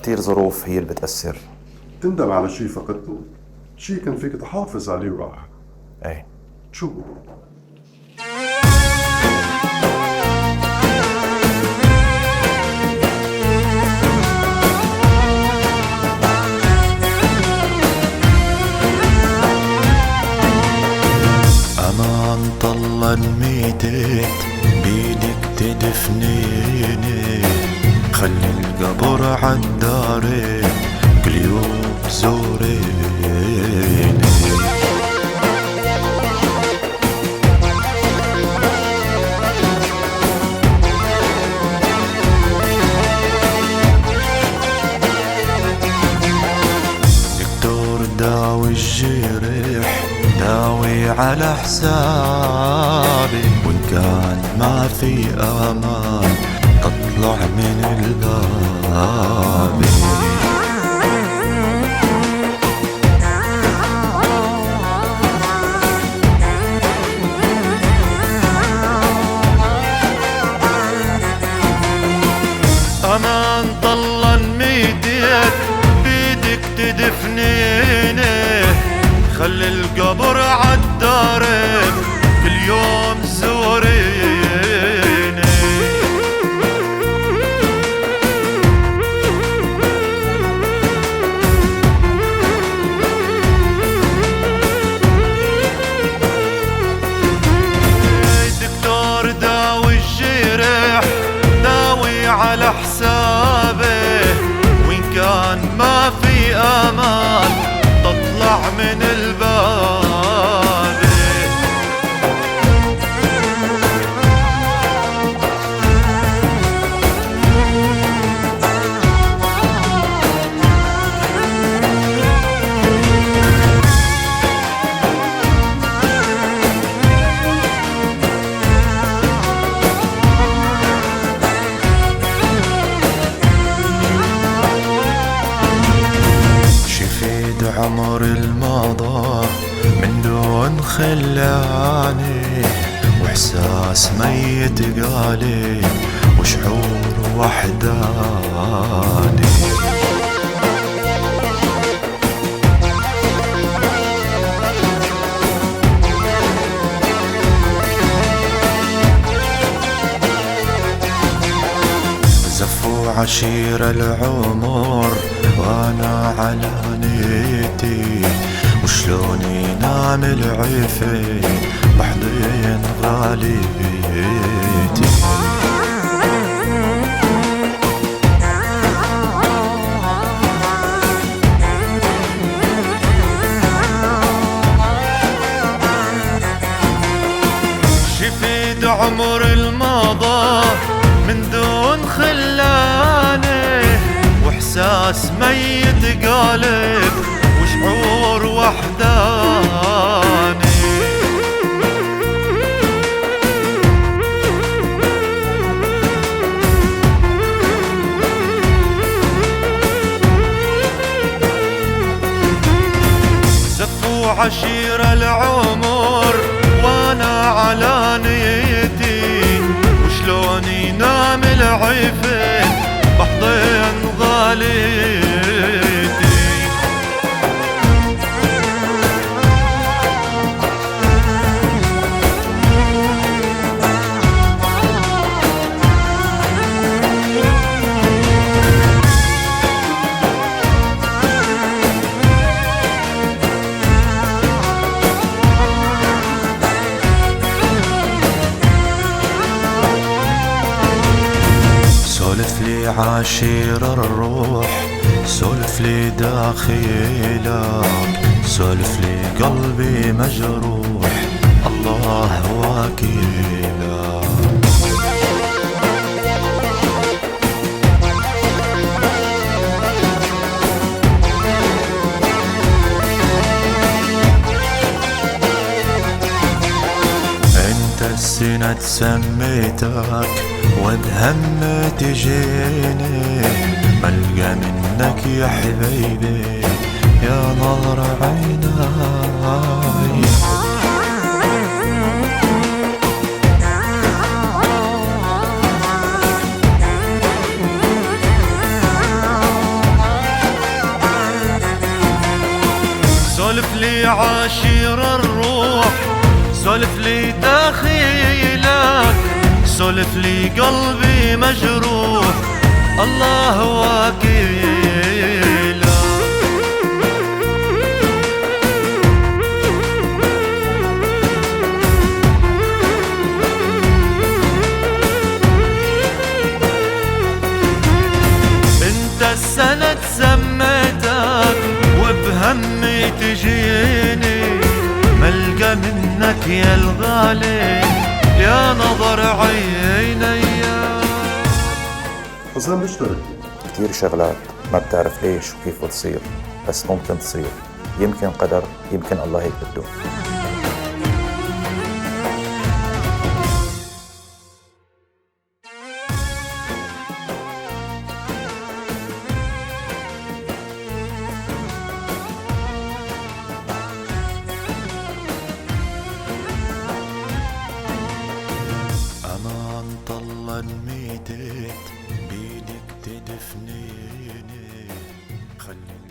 كتير ظروف هي اللي بتأثر. تندم على شي فقدته؟ شي كان فيك تحافظ عليه وراح. ايه. شو هو؟ أمان طلع ميتت بيدك تدفنيني، خلي القبر عالدارين كل يوم زوريني. دكتور داوي الجرح، داوي على حسابي، وإن كان ما في أمان تطلع من الباب. أمان طلع ميتك بيدك تدفنيني، خلي القبر عالدارين كل يوم زوريني. دكتور داوي الجرح، داوي على حسابي، وإن كان ما في أمان تطلع من الباب. شفيد عمر الماضى من دون خلاني، واحساس ميت قالي وشعور وحداني. زفوا عشير العمر وانا على نيتي، وشلون ينام العفي بحضن غاليتي. شفيد عمر الماضى من دون خلاني، واحساس ميت قالب وشعور وحداني. زفوا عشير العمر وانا على نيتي، وشلون ينام العفن بحضن غاليتي. سولف لي عاشير الروح، سولف لي داخلك، سولف لي قلبي مجروح الله وكيلك. انت السنة سميتك وبهم تجيني، ملقى منك يا حبيبي يا نظر عيناي. لي عاشر الروح، سولف لي دخيلك، سولف لي قلبي مجروح، الله وكيلك. انت السند سميتك وبهمي تجيني، ملقى منك يا الغالي يا نظر عيني. حسام ليش تركته؟ كتير شغلات ما بتعرف ليش وكيف بتصير، بس ممكن تصير، يمكن قدر، يمكن الله هيك بده. أمان طلع ميتت بيدك تدفنيني، خلي